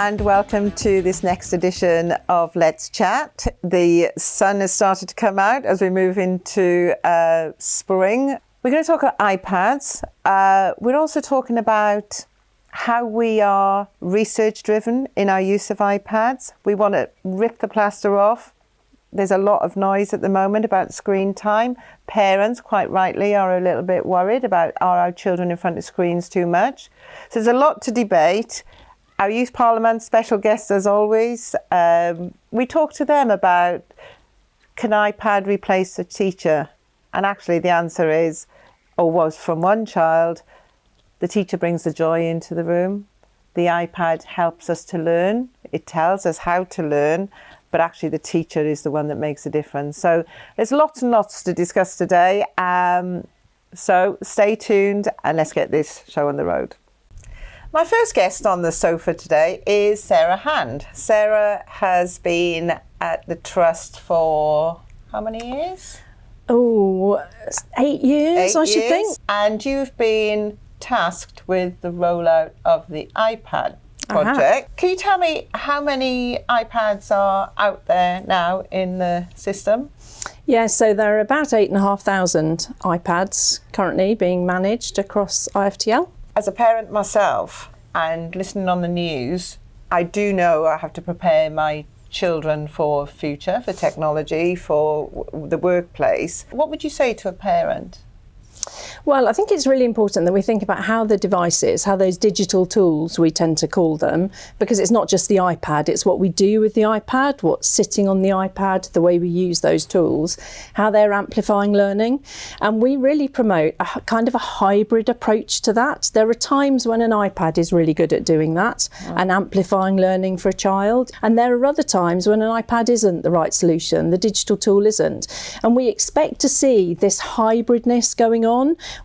and welcome to this next edition of Let's Chat. The sun has started to come out as we move into spring. We're going to talk about iPads. We're also talking about how we are research driven in our use of iPads. We want to rip the plaster off. There's a lot of noise at the moment about screen time. Parents, quite rightly, are a little bit worried about, are our children in front of screens too much? So there's a lot to debate. Our Youth Parliament special guests, as always, we talk to them about, can iPad replace a teacher? And actually the answer is, or was from one child, the teacher brings the joy into the room. The iPad helps us to learn. It tells us how to learn. But actually the teacher is the one that makes a difference. So there's lots and lots to discuss today. So stay tuned and let's get this show on the road. My first guest on the sofa today is Sarah Hand. Sarah has been at the Trust for how many years? Oh, 8 years, I should think. And you've been tasked with the rollout of the iPad project. Can you tell me how many iPads are out there now in the system? Yeah, so there are about 8,500 iPads currently being managed across IFTL. As a parent myself and listening on the news, I do know I have to prepare my children for future, for technology, for the workplace. What would you say to a parent? Well, I think it's really important that we think about how the devices, how those digital tools, we tend to call them, because it's not just the iPad, it's what we do with the iPad, what's sitting on the iPad, the way we use those tools, how they're amplifying learning. And we really promote a kind of a hybrid approach to that. There are times when an iPad is really good at doing that and amplifying learning for a child. And there are other times when an iPad isn't the right solution, the digital tool isn't. And we expect to see this hybridness going on,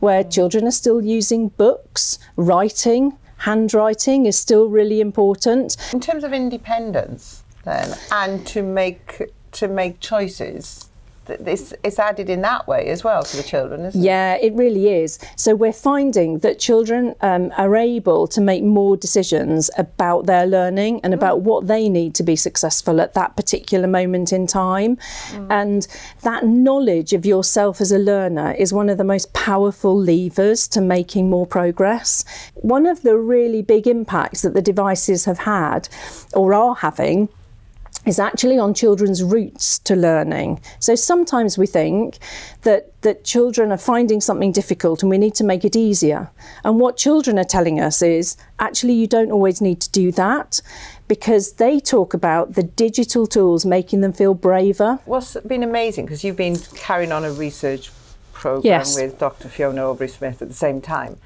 where children are still using books, writing, handwriting is still really important. In terms of independence then, and to make choices, it's added in that way as well to the children, isn't it? Yeah, it really is. So we're finding that children are able to make more decisions about their learning and about what they need to be successful at that particular moment in time. And that knowledge of yourself as a learner is one of the most powerful levers to making more progress. One of the really big impacts that the devices have had or are having is actually on children's routes to learning. So sometimes we think that children are finding something difficult and we need to make it easier. And what children are telling us is, actually, you don't always need to do that, because they talk about the digital tools making them feel braver. What's been amazing, because you've been carrying on a research programme with Dr. Fiona Aubrey-Smith at the same time.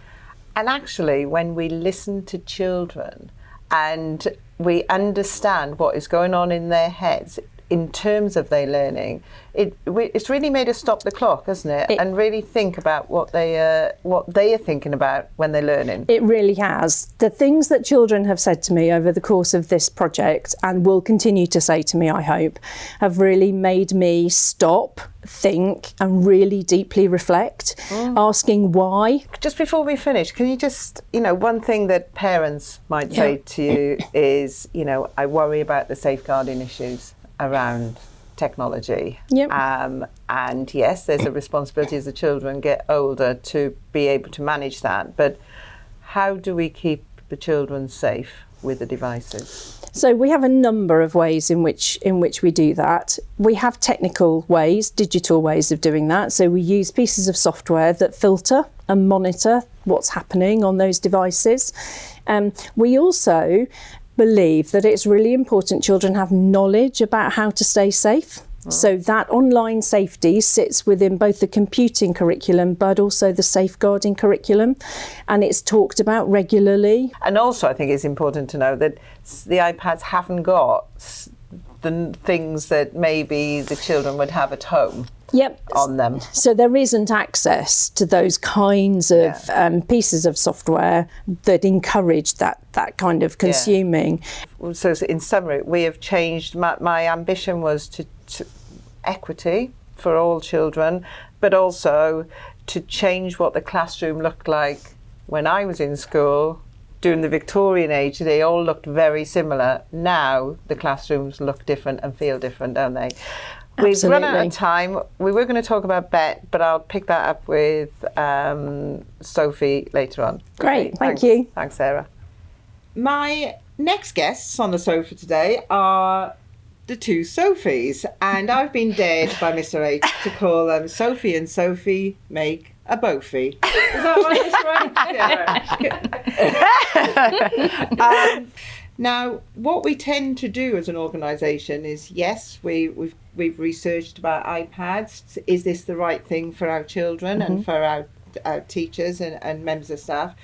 And actually, when we listen to children and we understand what is going on in their heads in terms of their learning, it's really made us stop the clock, hasn't it? And really think about what they are thinking about when they're learning. It really has. The things that children have said to me over the course of this project, and will continue to say to me, I hope, have really made me stop, think, and really deeply reflect, asking why. Just before we finish, can you just, one thing that parents might say to you is, I worry about the safeguarding issues around technology. And yes, there's a responsibility as the children get older to be able to manage that. But how do we keep the children safe with the devices? So we have a number of ways in which we do that. We have technical ways, digital ways of doing that. So we use pieces of software that filter and monitor what's happening on those devices. We also believe that it's really important children have knowledge about how to stay safe. So that online safety sits within both the computing curriculum but also the safeguarding curriculum, and it's talked about regularly. And also I think it's important to know that the iPads haven't got the things that maybe the children would have at home. On them. So there isn't access to those kinds of pieces of software that encourage that kind of consuming. So in summary, we have changed. My ambition was to equity for all children, but also to change what the classroom looked like when I was in school during the Victorian age, they all looked very similar. Now the classrooms look different and feel different, don't they? We've run out of time. We were going to talk about BET, but I'll pick that up with Sophie later on. Great, thank you. Thanks, Sarah. My next guests on the sofa today are the two Sophies, and I've been dared by Mr. H to call them Sophie and Sophie make a Bophie. Is that right? Now, what we tend to do as an organisation is, yes, we've researched about iPads. Is this the right thing for our children and for our teachers and members of staff?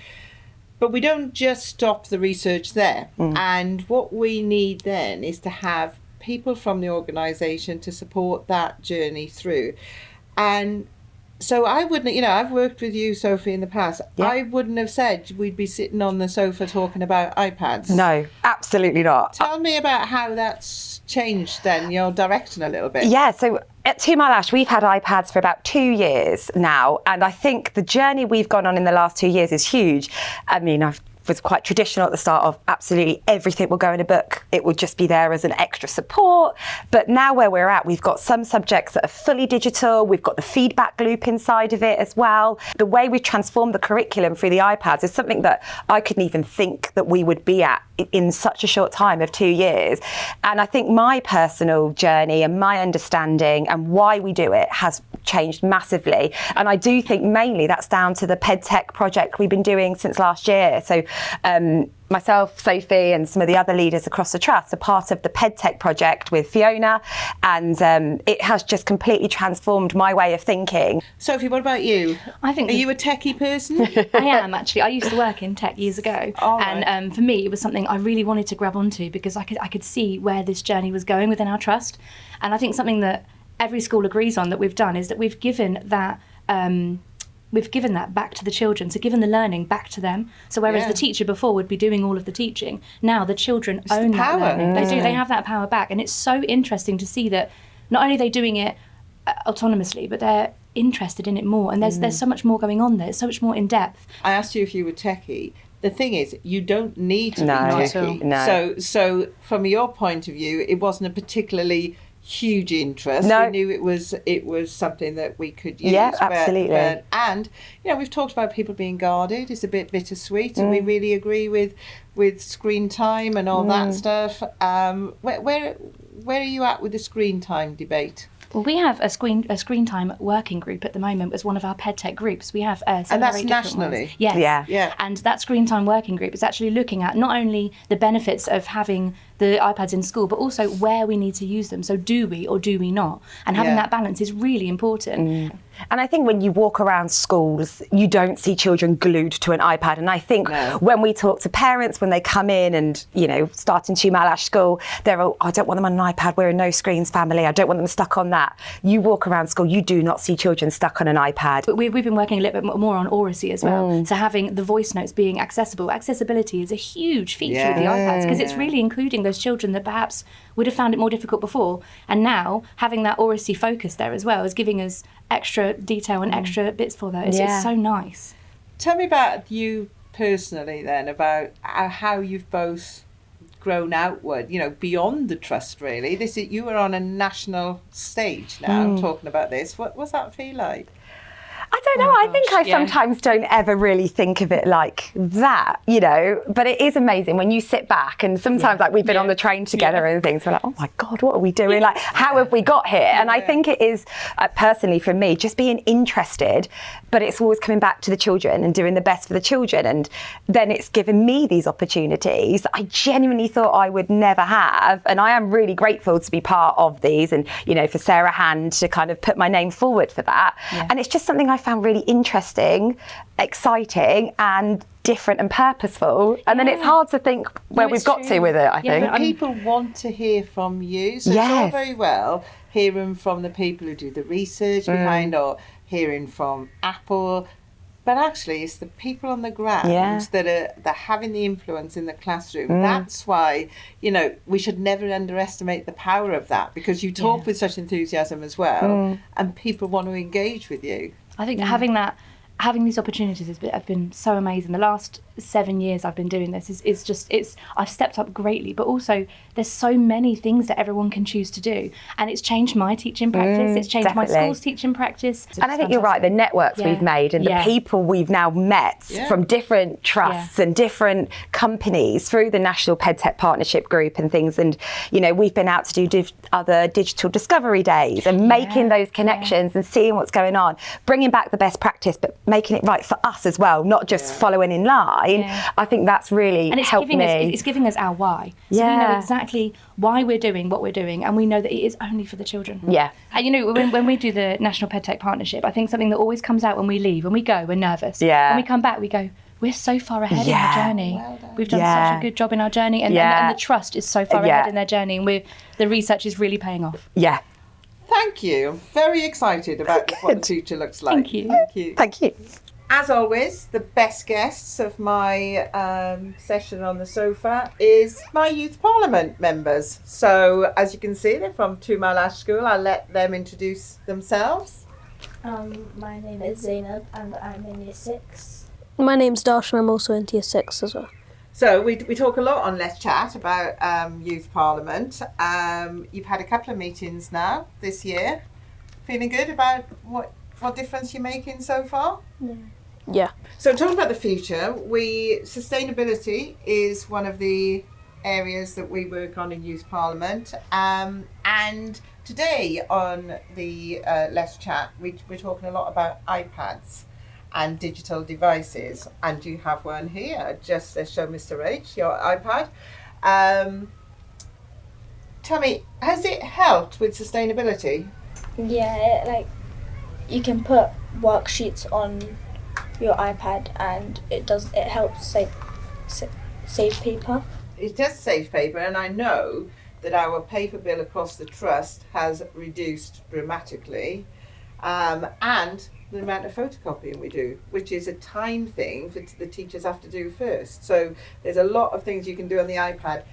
But we don't just stop the research there. And what we need then is to have people from the organisation to support that journey through. And so I wouldn't, I've worked with you, Sophie, in the past. Yeah. I wouldn't have said we'd be sitting on the sofa talking about iPads. No, absolutely not. Tell me about how that's changed then, your direction a little bit. Yeah, so at 2 Mile Ash, we've had iPads for about 2 years now. And I think the journey we've gone on in the last 2 years is huge. I mean, I was quite traditional at the start of absolutely everything will go in a book. It will just be there as an extra support. But now where we're at, we've got some subjects that are fully digital. We've got the feedback loop inside of it as well. The way we've transformed the curriculum through the iPads is something that I couldn't even think that we would be at in such a short time of 2 years. And I think my personal journey and my understanding and why we do it has changed massively. And I do think mainly that's down to the PedTech project we've been doing since last year. So myself, Sophie, and some of the other leaders across the trust are part of the PedTech project with Fiona, and it has just completely transformed my way of thinking. Sophie, what about you? Are you a techie person? I am, actually. I used to work in tech years ago, and for me it was something I really wanted to grab onto because I could see where this journey was going within our trust. And I think something that every school agrees on that we've done is that we've given that back to the children, so given the learning back to them. So whereas the teacher before would be doing all of the teaching, now the children own that learning. They do, they have that power back. And it's so interesting to see that not only are they doing it autonomously, but they're interested in it more. And there's so much more going on there, it's so much more in depth. I asked you if you were techie. The thing is, you don't need to be techie. No. So from your point of view, it wasn't a particularly huge interest. No. We knew it was something that we could use. Yeah, absolutely. And we've talked about people being guarded. It's a bit bittersweet, and we really agree with screen time and all that stuff. Where are you at with the screen time debate? Well, we have a screen time working group at the moment as one of our PedTech groups. We have and that's nationally. Yes. Yeah. And that screen time working group is actually looking at not only the benefits of having the iPads in school, but also where we need to use them. So do we or do we not? And having that balance is really important. And I think when you walk around schools, you don't see children glued to an iPad. And I think when we talk to parents, when they come in and, start in 2 Mile Ash School, they're all, I don't want them on an iPad. We're a no screens family. I don't want them stuck on that. You walk around school, you do not see children stuck on an iPad. But we've been working a little bit more on oracy as well. So having the voice notes being accessible. Accessibility is a huge feature of the iPads because it's really including those children that perhaps would have found it more difficult before. And now having that oracy focus there as well is giving us extra detail and extra bits for that. It's so nice. Tell me about you personally then, about how you've both grown outward, beyond the trust really. You are on a national stage now talking about this. What's that feel like? I don't know. I think I sometimes don't ever really think of it like that, but it is amazing when you sit back and sometimes like we've been on the train together and things, we're like, oh my God, what are we doing? Like, how have we got here? And I think it is personally for me, just being interested, but it's always coming back to the children and doing the best for the children. And then it's given me these opportunities I genuinely thought I would never have. And I am really grateful to be part of these and, for Sarah Hand to kind of put my name forward for that. Yeah. And it's just something I found really interesting, exciting and different and purposeful. And then it's hard to think where we've got to with it, I think. But people want to hear from you. So it's all very well hearing from the people who do the research behind or hearing from Apple. But actually, it's the people on the ground that are having the influence in the classroom. That's why, we should never underestimate the power of that, because you talk with such enthusiasm as well, and people want to engage with you. I think having these opportunities have been so amazing. The last 7 years I've been doing this is just I've stepped up greatly, but also there's so many things that everyone can choose to do, and it's changed my teaching practice, it's changed my definitely. school's teaching practice. And I think you're right, the networks Yeah. we've made and Yeah. the people we've now met from different trusts Yeah. and different companies through the National PedTech Partnership Group and things. And, you know, we've been out to do other digital discovery days and making those connections and seeing what's going on, bringing back the best practice, but making it right for us as well, not just following in line. Yeah. I think that's really And it's helped giving me. it's giving us our why. So we know Yeah. exactly why we're doing what we're doing, and we know that it is only for the children. Yeah. And you know, when we do the National PedTech Partnership, I think something that always comes out when we leave, when we go, we're nervous. Yeah. When we come back, we go, we're so far ahead in Yeah. our journey. We've done Yeah. such a good job in our journey, and the trust is so far Yeah. ahead in their journey, and the research is really paying off. Yeah. Thank you. I'm very excited about what the future looks like. Thank you. Thank you. Thank you. As always, the best guests of my session on the sofa is my youth parliament members. So as you can see, they're from Two Mile Ash School. I'll let them introduce themselves. My name is Zainab and I'm in year 6. My name's Dash and I'm also in year 6 as well. So we talk a lot on Let's Chat about youth parliament. You've had a couple of meetings now this year. Feeling good about what difference you're making so far? Yeah. So talking about the future, sustainability is one of the areas that we work on in Youth Parliament. And today on the Let's Chat, we're talking a lot about iPads and digital devices. And you have one here. Just let's show Mr. H your iPad. Tell me, has it helped with sustainability? Yeah, you can put worksheets on your iPad and it helps save paper. It does save paper, and I know that our paper bill across the trust has reduced dramatically, and the amount of photocopying we do, which is a time thing that the teachers have to do first. So there's a lot of things you can do on the iPad.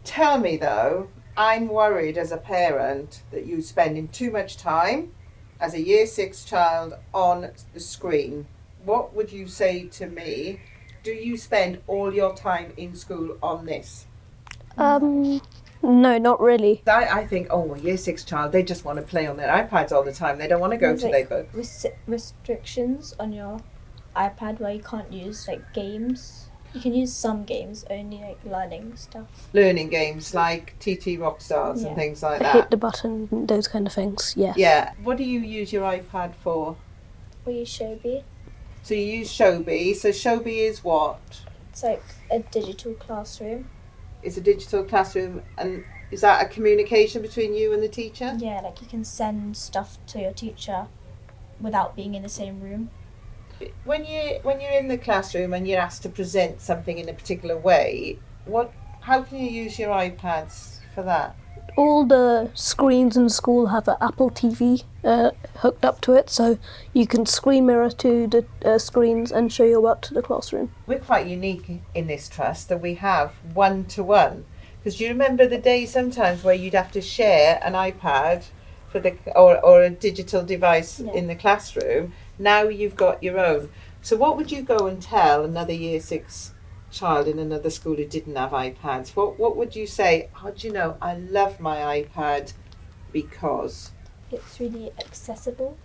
Tell me though, I'm worried as a parent that you're spending too much time as a year 6 child on the screen. What would you say to me? Do you spend all your time in school on this? No, not really. I think, year 6 child, they just want to play on their iPads all the time. They don't want to go to their book. Restrictions on your iPad where you can't use games. You can use some games, only learning stuff. Learning games like TT Rockstars and things like Hit that. the button, those kind of things, yeah. Yeah. What do you use your iPad for? We use Shobi. So you use Shobi. So Shobi is what? It's like a digital classroom. It's a digital classroom, and is that a communication between you and the teacher? Yeah, you can send stuff to your teacher without being in the same room. When you're in the classroom and you're asked to present something in a particular way, how can you use your iPads for that? All the screens in school have an Apple TV hooked up to it, so you can screen mirror to the screens and show your work to the classroom. We're quite unique in this trust that we have one-to-one. Because do you remember the day sometimes where you'd have to share an iPad or a digital device in the classroom? Now you've got your own. So what would you go and tell another year 6 child in another school who didn't have iPads? What would you say? Oh, do you know, I love my iPad because It's really accessible.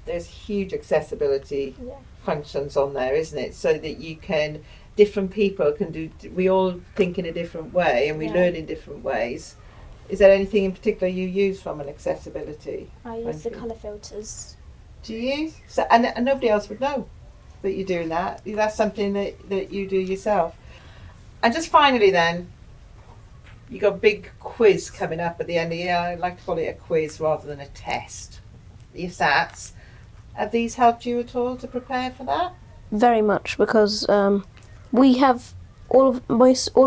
there's huge accessibility Yeah. functions on there, isn't it? So that you can, different people can do, we all think in a different way and we learn in different ways. Is there anything in particular you use from an accessibility? I use the point of view? colour filters. Do you? So, and nobody else would know that you're doing that. That's something that you do yourself. And just finally then, you got a big quiz coming up at the end of the year. I like to call it a quiz rather than a test. Your SATs. Have these helped you at all to prepare for that? Very much, because we have all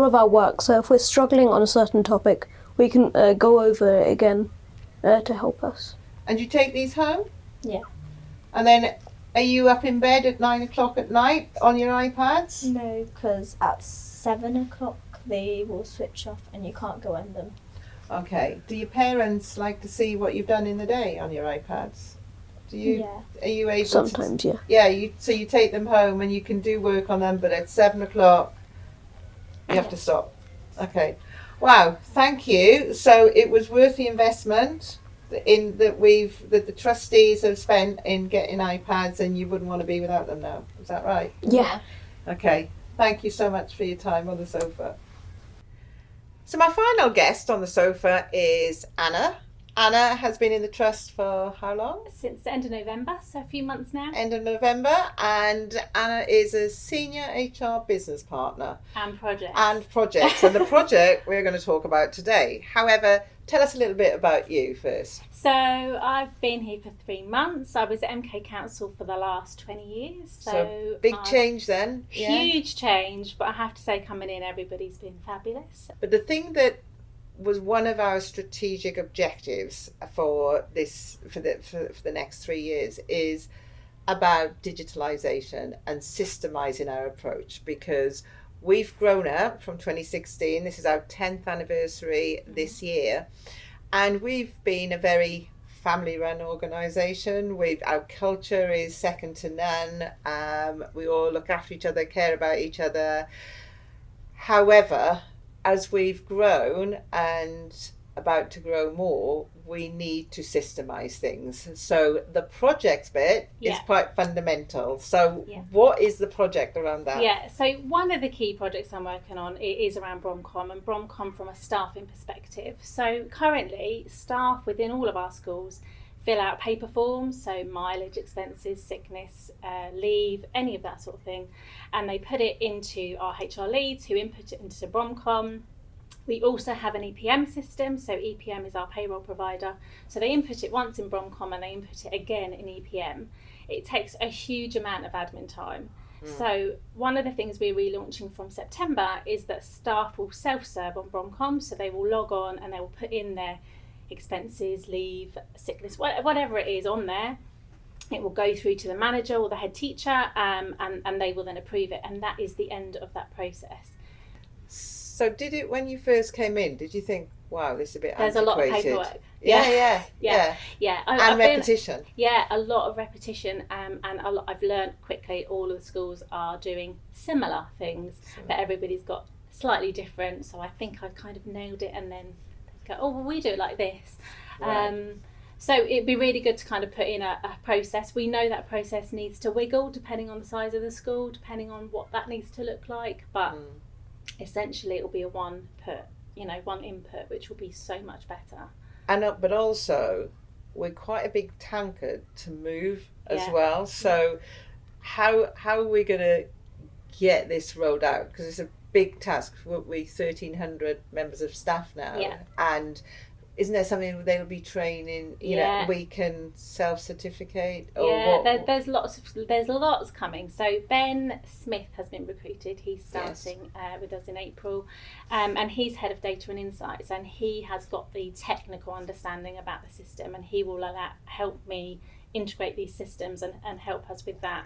of our work, so if we're struggling on a certain topic, we can go over it again to help us. And you take these home? Yeah. And then are you up in bed at 9 o'clock at night on your iPads? No, because at 7 o'clock they will switch off and you can't go on them. Okay. Do your parents like to see what you've done in the day on your iPads? Do you? Yeah. Are you able Sometimes, to? yeah. Yeah. So you take them home and you can do work on them, but at 7 o'clock you have to stop. Okay. Wow. Thank you. So it was worth the investment that the trustees have spent in getting iPads, and you wouldn't want to be without them now. Is that right? Yeah. Okay. Thank you so much for your time on the sofa. So my final guest on the sofa is Anna. Anna has been in the trust for how long? Since the end of November, so a few months now. End of November. And Anna is a senior HR business partner. And projects. And projects. And the project we're going to talk about today. However, tell us a little bit about you first. So I've been here for 3 months. I was at MK Council for the last 20 years. So big change then. Yeah? Huge change, but I have to say coming in, everybody's been fabulous. But the thing that was one of our strategic objectives for the next 3 years is about digitalisation and systemizing our approach, because we've grown up from 2016. This is our 10th anniversary this year, and we've been a very family-run organisation. Our culture is second to none. We all look after each other, care about each other. However, as we've grown and about to grow more, we need to systemize things. So the project bit is quite fundamental. So what is the project around that? Yeah, so one of the key projects I'm working on is around Bromcom, and Bromcom from a staffing perspective. So currently, staff within all of our schools fill out paper forms, so mileage, expenses, sickness, leave, any of that sort of thing, and they put it into our HR leads who input it into Bromcom. We also have an EPM system, so EPM is our payroll provider, so they input it once in Bromcom and they input it again in EPM. It takes a huge amount of admin time. So one of the things we're relaunching from September is that staff will self-serve on Bromcom, so they will log on and they will put in their expenses, leave, sickness, whatever it is on there. It will go through to the manager or the head teacher, and they will then approve it, and that is the end of that process. So when you first came in, did you think, wow, this is a bit There's antiquated? a lot of paperwork. Yeah. And repetition. A lot of repetition, and I've learned quickly all of the schools are doing similar things, but everybody's got slightly different, so I think I've kind of nailed it, and then go, oh, well, we do it like this. Right. So it'd be really good to kind of put in a process. We know that process needs to wiggle depending on the size of the school, depending on what that needs to look like, but essentially it'll be a one input, which will be so much better. But also, we're quite a big tanker to move as well. So how are we going to get this rolled out? Because it's a big task. We're 1,300 members of staff now, and isn't there something they'll be training? You know, we can self-certificate. There's lots coming. So Ben Smith has been recruited. He's starting with us in April, and he's head of data and insights, and he has got the technical understanding about the system, and he will help me integrate these systems and help us with that.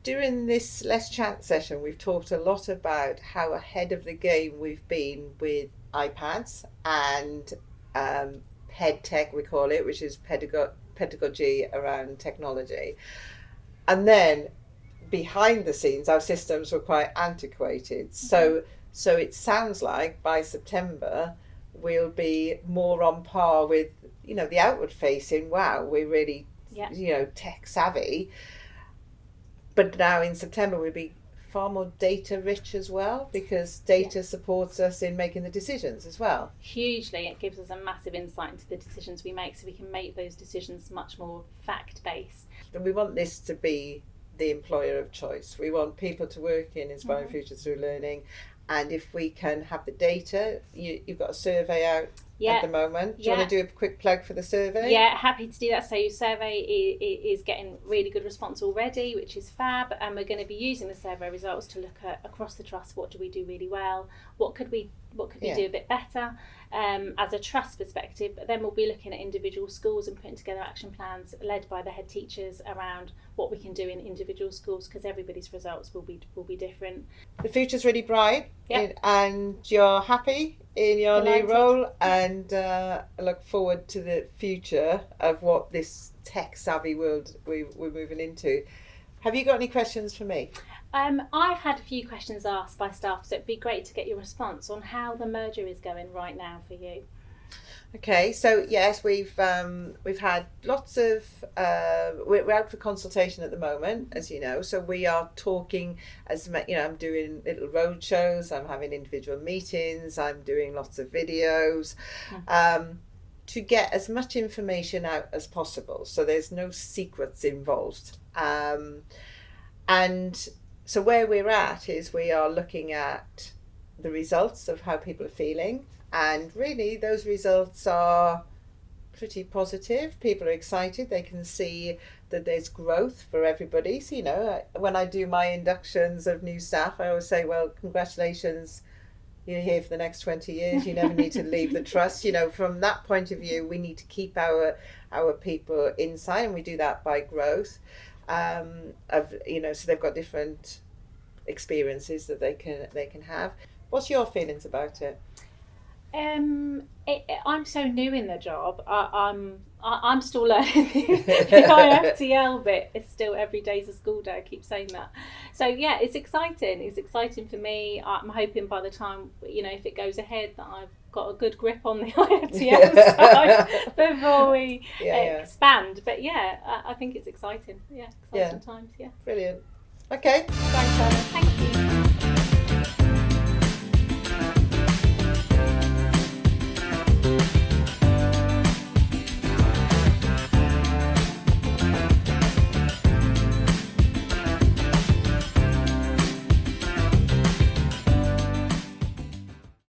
During this Let's Chat session, we've talked a lot about how ahead of the game we've been with iPads and PedTech, we call it, which is pedagogy around technology. And then behind the scenes, our systems were quite antiquated. So it sounds like by September, we'll be more on par with, the outward facing, wow, we're really, tech savvy. But now in September, we'll be far more data rich as well, because data supports us in making the decisions as well. Hugely. It gives us a massive insight into the decisions we make, so we can make those decisions much more fact-based. And we want this to be the employer of choice. We want people to work in Inspiring Futures Through Learning, and if we can have the data, you've got a survey out at the moment. Do you want to do a quick plug for the survey? Yeah, happy to do that. So your survey is getting really good response already, which is fab, and we're going to be using the survey results to look at across the trust, what do we do really well, what could we do a bit better as a trust perspective. But then we'll be looking at individual schools and putting together action plans led by the head teachers around what we can do in individual schools, because everybody's results will be different. The future's really bright, and you're happy in your new Delighted. role, and I look forward to the future of what this tech-savvy world we're moving into. Have you got any questions for me? I've had a few questions asked by staff, so it'd be great to get your response on how the merger is going right now for you. Okay, so yes, we've had lots of we're out for consultation at the moment, as you know. So we are talking, I'm doing little road shows, I'm having individual meetings, I'm doing lots of videos, to get as much information out as possible. So there's no secrets involved, and so where we're at is we are looking at the results of how people are feeling. And really, those results are pretty positive. People are excited. They can see that there's growth for everybody. So, when I do my inductions of new staff, I always say, well, congratulations, you're here for the next 20 years. You never need to leave the trust. From that point of view, we need to keep our people inside, and we do that by growth. So they've got different experiences that they can have. What's your feelings about it? I'm so new in the job. I'm still learning the IFTL bit. It's still every day's a school day. I keep saying that. So yeah, it's exciting. It's exciting for me. I'm hoping by the time if it goes ahead, that I've got a good grip on the IFTL side before we expand. But yeah, I think it's exciting. Yeah, exciting times. Yeah. Brilliant. Okay. Thanks, Anna. Thank you.